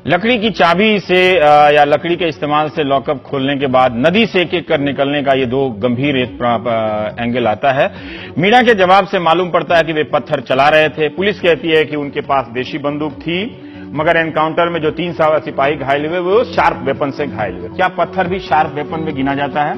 लकड़ी की चाबी से या लकड़ी के इस्तेमाल से लॉकअप खोलने के बाद नदी से एक एक कर निकलने का ये दो गंभीर एंगल आता है। मीडिया के जवाब से मालूम पड़ता है कि वे पत्थर चला रहे थे। पुलिस कहती है कि उनके पास देशी बंदूक थी, मगर एनकाउंटर में जो 3 सिपाही घायल हुए वो शार्प वेपन से घायल हुए। क्या पत्थर भी शार्प वेपन में गिना जाता है?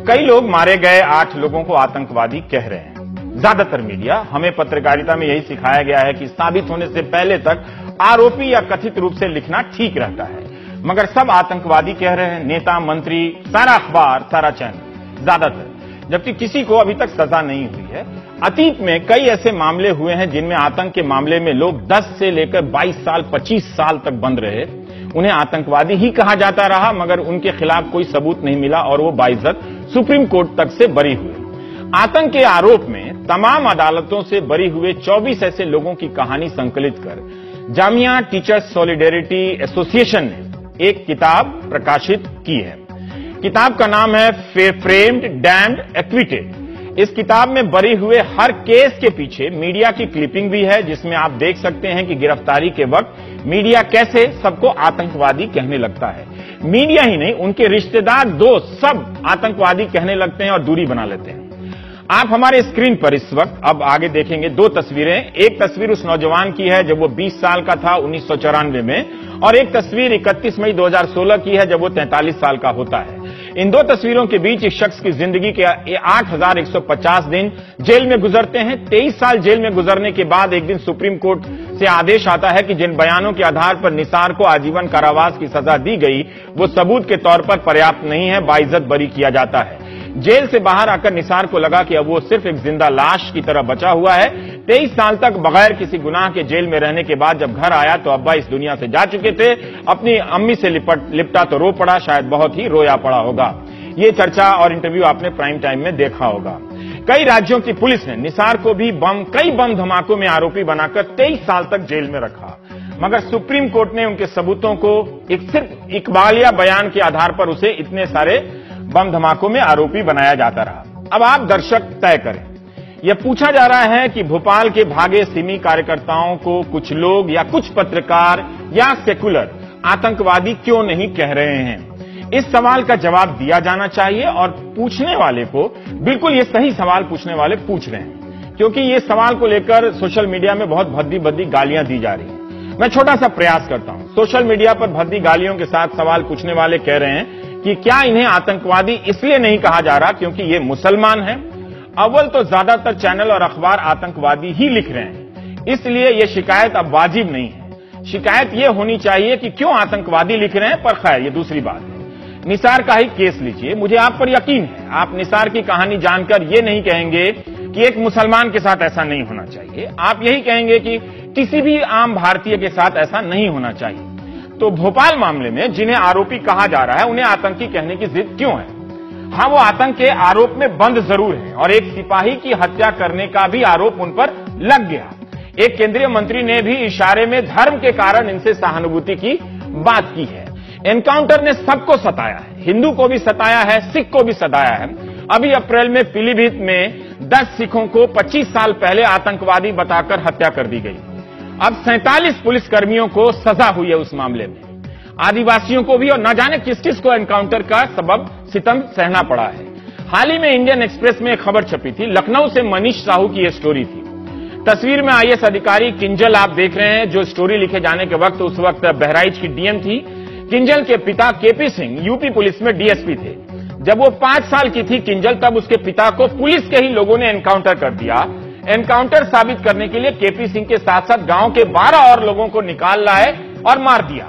कई लोग मारे गए 8 लोगों को आतंकवादी कह रहे हैं। ज्यादातर मीडिया, हमें पत्रकारिता में यही सिखाया गया है कि साबित होने से पहले तक आरोपी या कथित रूप से लिखना ठीक रहता है, मगर सब आतंकवादी कह रहे हैं। नेता, मंत्री, सारा अखबार, सारा चैनल, ज्यादातर, जबकि किसी को अभी तक सजा नहीं हुई है। अतीत में कई ऐसे मामले हुए हैं जिनमें आतंक के मामले में लोग 10 से लेकर 22 साल, 25 साल तक बंद रहे। उन्हें आतंकवादी ही कहा जाता रहा, मगर उनके खिलाफ कोई सबूत नहीं मिला और वो बाइज्जत सुप्रीम कोर्ट तक से बरी हुए। आतंक के आरोप में तमाम अदालतों से बरी हुए 24 ऐसे लोगों की कहानी संकलित कर जामिया टीचर्स सॉलिडेरिटी एसोसिएशन ने एक किताब प्रकाशित की है। किताब का नाम है फ्रेम्ड, डैम्ड, एक्विटेड। इस किताब में बरी हुए हर केस के पीछे मीडिया की क्लिपिंग भी है, जिसमें आप देख सकते हैं कि गिरफ्तारी के वक्त मीडिया कैसे सबको आतंकवादी कहने लगता है। मीडिया ही नहीं, उनके रिश्तेदार, दोस्त, सब आतंकवादी कहने लगते हैं और दूरी बना लेते हैं। आप हमारे स्क्रीन पर इस वक्त अब आगे देखेंगे 2 तस्वीरें। एक तस्वीर उस नौजवान की है जब वो 20 साल का था 1994 में, और एक तस्वीर 31 मई 2016 की है जब वो 43 साल का होता है। इन 2 तस्वीरों के बीच इस शख्स की जिंदगी के 8150 दिन जेल में गुजरते हैं। 23 साल जेल में गुजरने के बाद एक दिन सुप्रीम कोर्ट से आदेश आता है कि जिन बयानों के आधार पर निसार को आजीवन कारावास की सजा दी गई वो सबूत के तौर पर पर्याप्त नहीं है, बाइज्जत बरी किया जाता है। जेल से बाहर आकर निसार को लगा कि अब वो सिर्फ एक जिंदा लाश की तरह बचा हुआ है। 23 साल तक बगैर किसी गुनाह के जेल में रहने के बाद जब घर आया तो अब्बा इस दुनिया से जा चुके थे। अपनी अम्मी से लिपटा तो रो पड़ा, शायद बहुत ही रोया पड़ा होगा। ये चर्चा और इंटरव्यू आपने प्राइम टाइम में देखा होगा। कई राज्यों की पुलिस ने निसार को भी कई बम धमाकों में आरोपी बनाकर 23 साल तक जेल में रखा, मगर सुप्रीम कोर्ट ने उनके सबूतों को सिर्फ इकबालिया बयान के आधार पर उसे इतने सारे बम धमाकों में आरोपी बनाया जाता रहा। अब आप दर्शक तय करें। यह पूछा जा रहा है कि भोपाल के भागे सिमी कार्यकर्ताओं को कुछ लोग या कुछ पत्रकार या सेकुलर आतंकवादी क्यों नहीं कह रहे हैं। इस सवाल का जवाब दिया जाना चाहिए और पूछने वाले को बिल्कुल ये सही सवाल पूछने वाले पूछ रहे हैं, क्योंकि ये सवाल को लेकर सोशल मीडिया में बहुत भद्दी भद्दी गालियां दी जा रही हैं। मैं छोटा सा प्रयास करता हूं। सोशल मीडिया पर भद्दी गालियों के साथ सवाल पूछने वाले कह रहे हैं कि क्या इन्हें आतंकवादी इसलिए नहीं कहा जा रहा क्योंकि ये मुसलमान हैं। अव्वल तो ज्यादातर चैनल और अखबार आतंकवादी ही लिख रहे हैं, इसलिए ये शिकायत अब वाजिब नहीं है। शिकायत ये होनी चाहिए कि क्यों आतंकवादी लिख रहे हैं, पर खैर ये दूसरी बात है। निसार का ही केस लीजिए। मुझे आप पर यकीन है आप निसार की कहानी जानकर ये नहीं कहेंगे कि एक मुसलमान के साथ ऐसा नहीं होना चाहिए। आप यही कहेंगे कि किसी भी आम भारतीय के साथ ऐसा नहीं होना चाहिए। तो भोपाल मामले में जिन्हें आरोपी कहा जा रहा है उन्हें आतंकी कहने की जिद क्यों है? हाँ, वो आतंक के आरोप में बंद जरूर है और एक सिपाही की हत्या करने का भी आरोप उन पर लग गया। एक केंद्रीय मंत्री ने भी इशारे में धर्म के कारण इनसे सहानुभूति की बात की है। एनकाउंटर ने सबको सताया है, हिंदू को भी सताया है, सिख को भी सताया है। अभी अप्रैल में पीलीभीत में 10 सिखों को 25 साल पहले आतंकवादी बताकर हत्या कर दी गई। अब 47 पुलिसकर्मियों को सजा हुई है उस मामले में। आदिवासियों को भी, और न जाने किस किस को एनकाउंटर का सबब सितम सहना पड़ा है। हाल ही में इंडियन एक्सप्रेस में एक खबर छपी थी, लखनऊ से मनीष साहू की यह स्टोरी थी। तस्वीर में आईएएस अधिकारी किंजल आप देख रहे हैं, जो स्टोरी लिखे जाने के वक्त उस वक्त बहराइच की डीएम थी। किंजल के पिता केपी सिंह यूपी पुलिस में डीएसपी थे। जब वो 5 साल की थी किंजल, तब उसके पिता को पुलिस के ही लोगों ने एनकाउंटर कर दिया। एनकाउंटर साबित करने के लिए केपी सिंह के साथ साथ गांव के 12 और लोगों को निकाल लाए और मार दिया।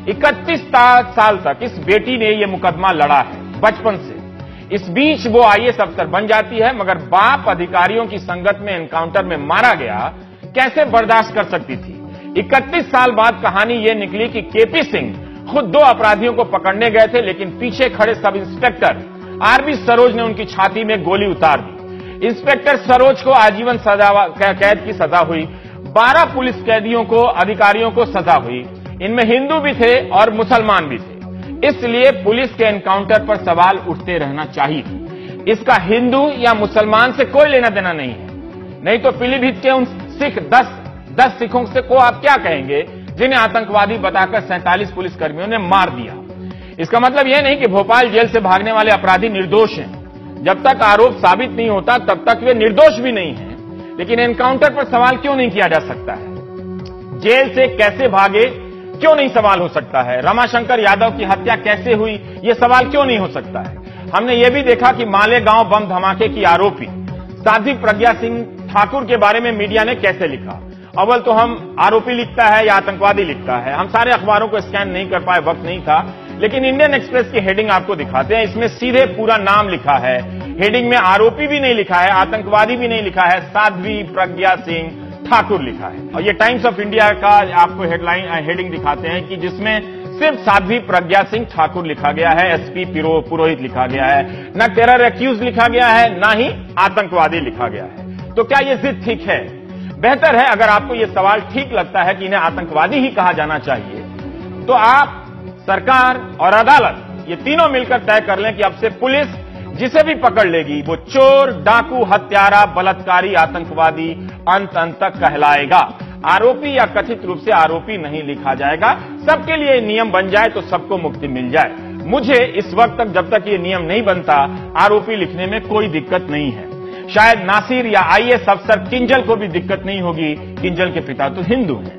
31 साल तक इस बेटी ने यह मुकदमा लड़ा है बचपन से। इस बीच वो आईएएस अफसर बन जाती है, मगर बाप अधिकारियों की संगत में एनकाउंटर में मारा गया, कैसे बर्दाश्त कर सकती थी। 31 साल बाद कहानी यह निकली कि केपी सिंह खुद 2 अपराधियों को पकड़ने गए थे, लेकिन पीछे खड़े सब इंस्पेक्टर आरबी सरोज ने उनकी छाती में गोली उतार दी। इंस्पेक्टर सरोज को आजीवन कैद की सजा हुई। 12 पुलिस कैदियों को, अधिकारियों को सजा हुई। इनमें हिंदू भी थे और मुसलमान भी थे। इसलिए पुलिस के एनकाउंटर पर सवाल उठते रहना चाहिए। इसका हिंदू या मुसलमान से कोई लेना देना नहीं है। नहीं तो पीलीभीत के उन 10 सिखों से को आप क्या कहेंगे जिन्हें आतंकवादी बताकर 47 पुलिसकर्मियों ने मार दिया। इसका मतलब यह नहीं कि भोपाल जेल से भागने वाले अपराधी निर्दोष हैं। जब तक आरोप साबित नहीं होता तब तक वे निर्दोष भी नहीं हैं। लेकिन एनकाउंटर पर सवाल क्यों नहीं किया जा सकता है? जेल से कैसे भागे क्यों नहीं सवाल हो सकता है? रमाशंकर यादव की हत्या कैसे हुई यह सवाल क्यों नहीं हो सकता है? हमने यह भी देखा कि मालेगांव बम धमाके की आरोपी साध्वी प्रज्ञा सिंह ठाकुर के बारे में मीडिया ने कैसे लिखा। अव्वल तो हम आरोपी लिखता है या आतंकवादी लिखता है, हम सारे अखबारों को स्कैन नहीं कर पाए, वक्त नहीं था। लेकिन इंडियन एक्सप्रेस की हेडिंग आपको दिखाते हैं। इसमें सीधे पूरा नाम लिखा है। हेडिंग में आरोपी भी नहीं लिखा है, आतंकवादी भी नहीं लिखा है, साध्वी प्रज्ञा सिंह ठाकुर लिखा है। और ये टाइम्स ऑफ इंडिया का आपको हेडिंग दिखाते हैं कि जिसमें सिर्फ साध्वी प्रज्ञा सिंह ठाकुर लिखा गया है, एसपी पुरोहित लिखा गया है, न टेरर एक्यूज लिखा गया है, न ही आतंकवादी लिखा गया है। तो क्या यह जिद ठीक है? बेहतर है, अगर आपको यह सवाल ठीक लगता है कि इन्हें आतंकवादी ही कहा जाना चाहिए, तो आप, सरकार और अदालत ये तीनों मिलकर तय कर लें कि अब से पुलिस जिसे भी पकड़ लेगी वो चोर, डाकू, हत्यारा, बलात्कारी, आतंकवादी अंत तक कहलाएगा। आरोपी या कथित रूप से आरोपी नहीं लिखा जाएगा। सबके लिए नियम बन जाए तो सबको मुक्ति मिल जाए। मुझे इस वक्त तक, जब तक ये नियम नहीं बनता, आरोपी लिखने में कोई दिक्कत नहीं है। शायद नासिर या आईएएस अफसर किंजल को भी दिक्कत नहीं होगी। किंजल के पिता तो हिंदू हैं।